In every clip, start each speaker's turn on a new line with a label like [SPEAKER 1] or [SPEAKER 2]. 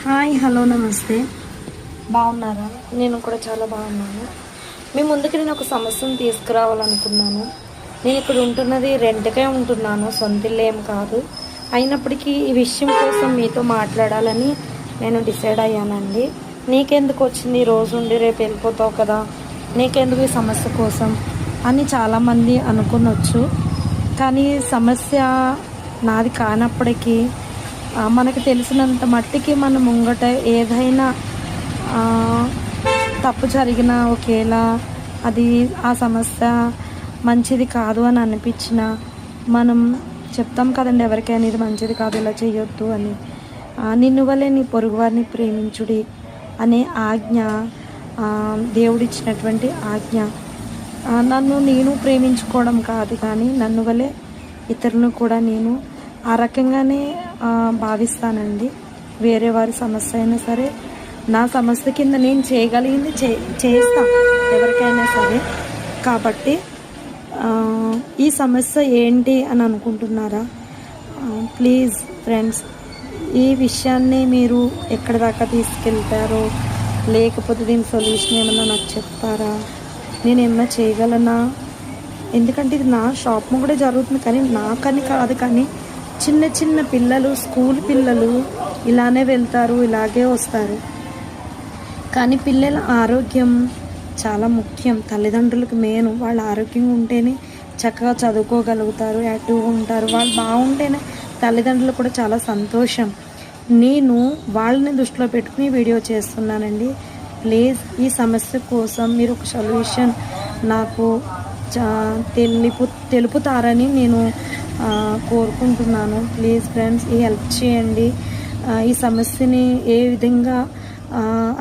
[SPEAKER 1] Hi, hello, నమస్తే. బాగున్నారా? నేను కూడా చాలా బాగున్నాను. మీ ముందుకు నేను ఒక సమస్యను తీసుకురావాలనుకున్నాను. నేను ఇక్కడ ఉంటున్నది రెంట్కే ఉంటున్నాను, సొంత ఇల్లు ఏం కాదు. అయినప్పటికీ ఈ విషయం కోసం మీతో మాట్లాడాలని నేను డిసైడ్ అయ్యానండి. నీకెందుకు వచ్చింది, రోజు ఉండి రేపు వెళ్ళిపోతావు కదా, నీకెందుకు ఈ సమస్య కోసం అని చాలామంది అనుకునొచ్చు. కానీ సమస్య నాది కానప్పటికీ మనకు తెలిసినంత మట్టికి మన ముంగట ఏదైనా తప్పు జరిగినా, ఒకేలా అది ఆ సమస్య మంచిది కాదు అని అనిపించిన మనం చెప్తాం కదండి ఎవరికైనా, ఇది మంచిది కాదు, ఇలా చేయొద్దు అని. నిన్ను వలే నీ పొరుగువారిని ప్రేమించుడి అనే ఆజ్ఞ దేవుడిచ్చినటువంటి ఆజ్ఞ. నన్ను నేను ప్రేమించుకోవడం కాదు, కానీ నన్ను వలే ఇతరులను కూడా నేను ఆ రకంగానే భావిస్తానండి. వేరే వారి సమస్య అయినా సరే నా సమస్య కింద నేను చేయగలిగింది చేస్తా ఎవరికైనా సరే. కాబట్టి ఈ సమస్య ఏంటి అని అనుకుంటున్నారా? ప్లీజ్ ఫ్రెండ్స్, ఈ విషయాన్ని మీరు ఎక్కడి దాకా తీసుకెళ్తారో, లేకపోతే దీని సొల్యూషన్ ఏమన్నా నాకు చెప్తారా? నేను ఏమన్నా చేయగలనా? ఎందుకంటే ఇది నా షాప్ కూడా జరుగుతుంది, కానీ నాకని కాదు, కానీ చిన్న చిన్న పిల్లలు, స్కూల్ పిల్లలు ఇలానే వెళ్తారు, ఇలాగే వస్తారు. కానీ పిల్లల ఆరోగ్యం చాలా ముఖ్యం. తల్లిదండ్రులకు మెయిన్. వాళ్ళ ఆరోగ్యంగా ఉంటేనే చక్కగా చదువుకోగలుగుతారు, యాక్టివ్గా ఉంటారు. వాళ్ళు బాగుంటేనే తల్లిదండ్రులు కూడా చాలా సంతోషం. నేను వాళ్ళని దృష్టిలో పెట్టుకుని వీడియో చేస్తున్నానండి. ప్లీజ్ ఈ సమస్య కోసం మీరు ఒక సొల్యూషన్ నాకు తెలుపుతారని నేను కోరుకుంటున్నాను. ప్లీజ్ ఫ్రెండ్స్, ఈ హెల్ప్ చేయండి. ఈ సమస్యని ఏ విధంగా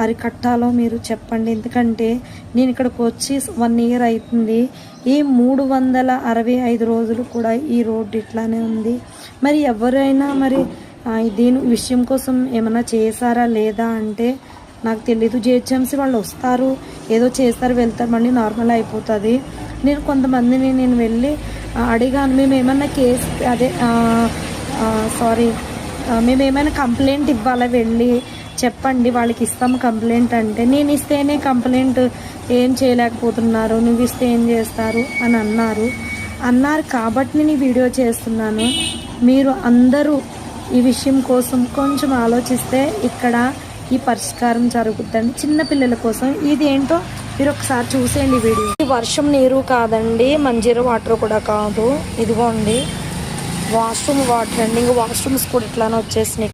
[SPEAKER 1] అరికట్టాలో మీరు చెప్పండి. ఎందుకంటే నేను ఇక్కడికి వచ్చి 1 year అవుతుంది. ఈ 365 రోజులు కూడా ఈ రోడ్డు ఇట్లానే ఉంది. మరి ఎవరైనా దీని విషయం కోసం ఏమైనా చేశారా లేదా అంటే నాకు తెలీదు. జిహెచ్ఎంసీ వాళ్ళు వస్తారు, ఏదో చేస్తారు, వెళ్తారు, మళ్ళీ నార్మల్ అయిపోతుంది. నేను కొంతమందిని వెళ్ళి అడిగాను, మేము ఏమన్నా కేసు మేము ఏమైనా కంప్లైంట్ ఇవ్వాలా, వెళ్ళి చెప్పండి వాళ్ళకి ఇస్తాము కంప్లైంట్ అంటే. నేను ఇస్తేనే కంప్లైంట్ ఏం చేయలేకపోతున్నారు, నువ్వు ఇస్తే ఏం చేస్తారు అని అన్నారు కాబట్టి నేను ఈ వీడియో చేస్తున్నాను. మీరు అందరూ ఈ విషయం కోసం కొంచెం ఆలోచిస్తే ఇక్కడ ఈ పరిష్కారం జరుగుతుందండి. చిన్నపిల్లల కోసం ఇది ఏంటో మీరు ఒకసారి చూసేయండి వీడియో. ఈ వర్షం నీరు కాదండి, మంజీరా వాటర్ కూడా కాదు. ఇదిగోండి వాష్రూమ్ వాటర్ అండి. ఇంకా వాష్రూమ్స్ కూడా ఇట్లానే వచ్చేసినాయి.